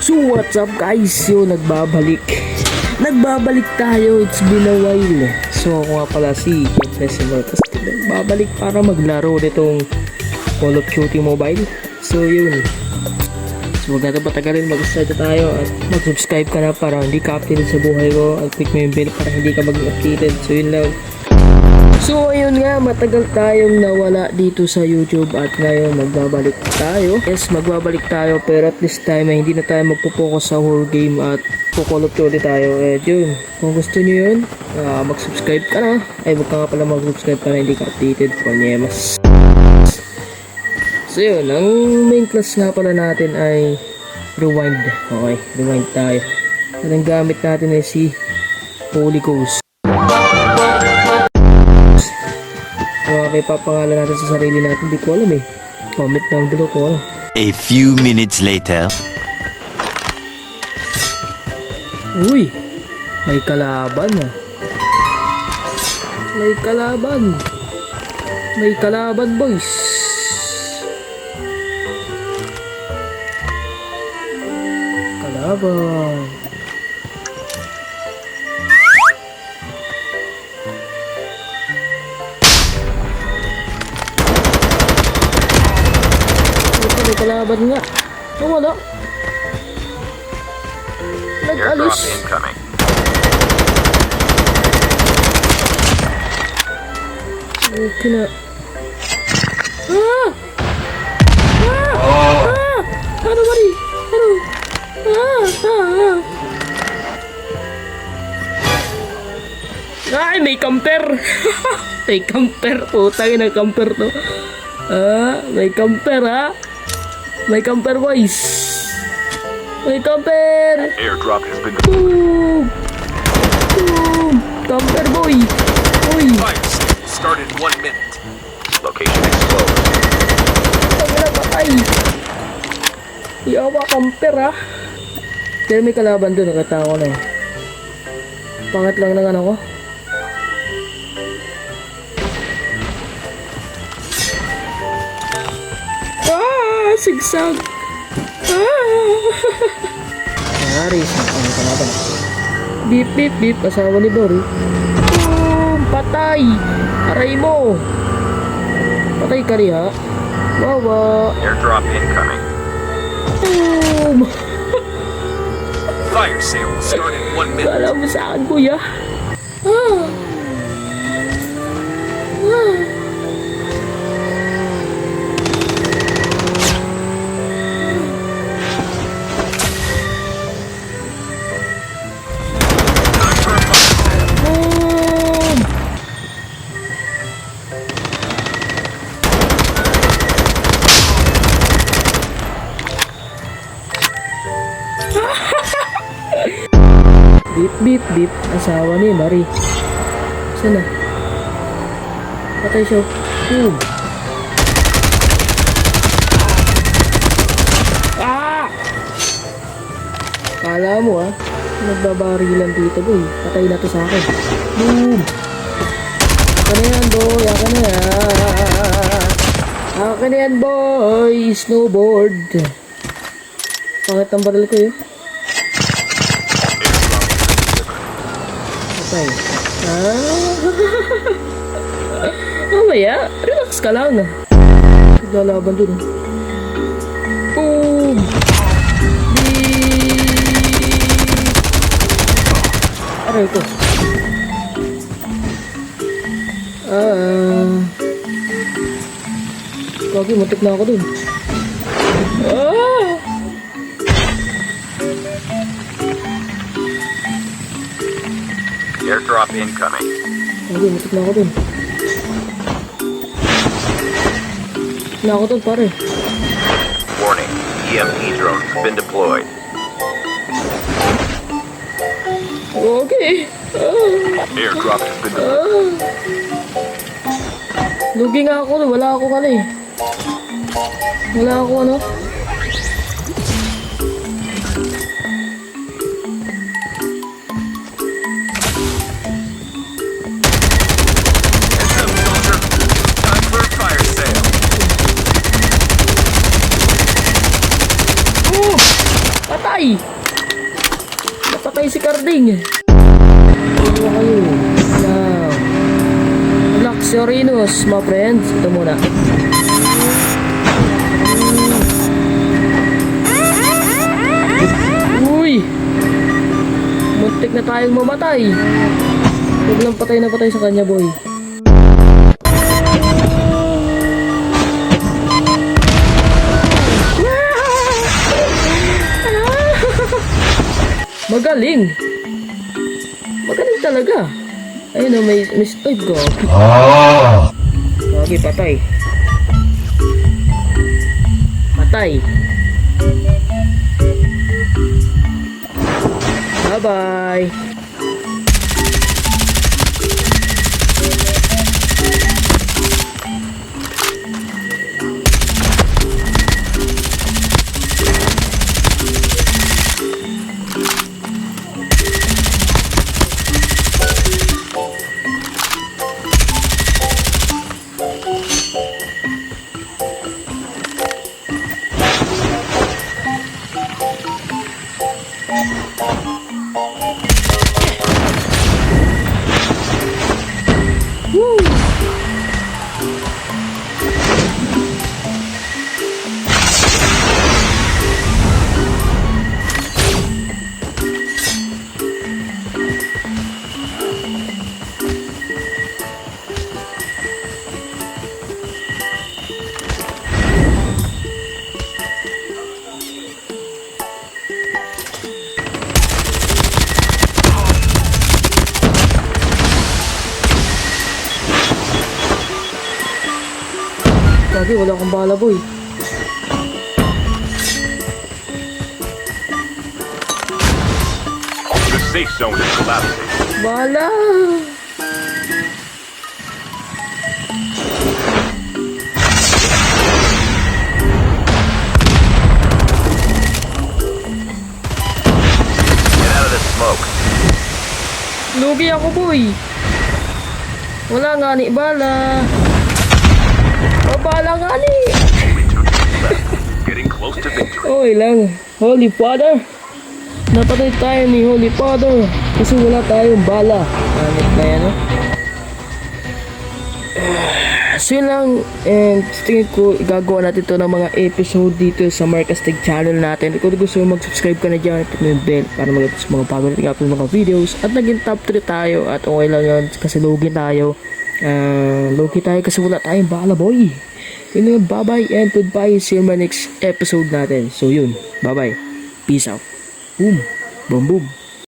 So what's up guys, nagbabalik tayo, it's been a while. So ako nga pala si Decimar, kasi nagbabalik para maglaro nitong Call of Duty Mobile. So yun, so huwag natin patagalin, mag-start na tayo at mag-subscribe ka na para hindi ka updated sa buhay ko, at click mo yung bell para hindi ka mag-updated. So yun lang. So ayun nga, matagal tayong nawala dito sa YouTube at ngayon magbabalik tayo. Yes, magbabalik tayo, pero at this time ay hindi na tayo magpo-focus sa whole game at po-Call of Duty tayo. Eh yun, kung gusto nyo yun, mag-subscribe ka na. Ay, huwag ka nga pala mag-subscribe para hindi ka updated. Panyemas. So yun, ang main class nga pala natin ay Rewind. Okay, Rewind tayo. At ang gamit natin ay si Holy Ghost. May papangalan natin sa sarili natin, di ko alam eh. Comment down below ko ano. A few minutes later. Uy, may kalaban ah. May kalaban boys. Kalaban. May kalaban nga. Wala. Nag-alis. Okay na. Ano ba rin? Ano? Ay, may camper. May camper. Putang ina, camper to. May camper ha. May camper boys. May camper. Airdrop has been Boom. Boom. Camper boy. Uy. Fire start in 1 minute. Location exposed. Ang patay. Yawa camper ha. Pero may kalaban doon. Nakita ko na eh. Pangat lang ng ano ko. Sigsag. Aris, ang kalaban. Beep, beep, beep. Asawa ni Dory. Boom! Patay! Aray mo! Patay ka rin ha? Wawa! Airdrop incoming. Boom! Fire sale start in 1 minute. Kala mo sa akin, kuya? Beep, beep, beep. Asawa ni Mari. Sana? Patay siya. Boom. Kala mo ah. Nagbabarilan dito boy. Patay na to sa akin. Boom. Akin na yan boy. Akin na yan. Akin na yan boy. Snowboard. Pangit ang baril ko yun. Patay. Mamaya, relax ka lang. Naglalaban dun. Boom! Beep! Aray ko. Kagi, muntik na ako dun. Airdrop incoming. Kagi, muntik na ako dun. Na ako dun, pare. Warning. EMP drone has been deployed. Okay. Airdrop has been deployed. Lugi nga ako, wala ako ano eh. Wala ako ano. Time for a fire sale. Ay! Napatay si Carding. Ano kayo? Now, Luxurious, my friends. Ito muna. Uy! Muntik na tayong mamatay. Huwag lang patay na patay sa kanya, boy. Magaling. Magaling talaga. Ayun o, may stove ko. Okay, patay. Patay. Bye-bye. Woo! Lagi, wala akong bala, boy. The safe zone is collapsing. Bala! Get out of the smoke. Lugi ako, boy. Wala nga ni bala. Bala nga ni. Only 2 teams left. Getting close to victory. Okay lang. Holy Father. Napatay tayo ni Holy Father. Kasi wala tayong bala. Anit na yan, no? So yun lang. And tingin ko, igagawa natin to ng mga episode dito sa Marcastig channel natin. Kung gusto mo mag-subscribe ka na dyan, hit mo yung bell para mag-upload sa mga bago natin upload mga videos. At naging top 3 tayo. At okay lang yun kasi logi tayo. Logi tayo kasi wala tayong bala, boy. Yun nga, bye-bye and goodbye. See you in my next episode natin. So yun, bye-bye. Peace out. Boom. Boom, boom.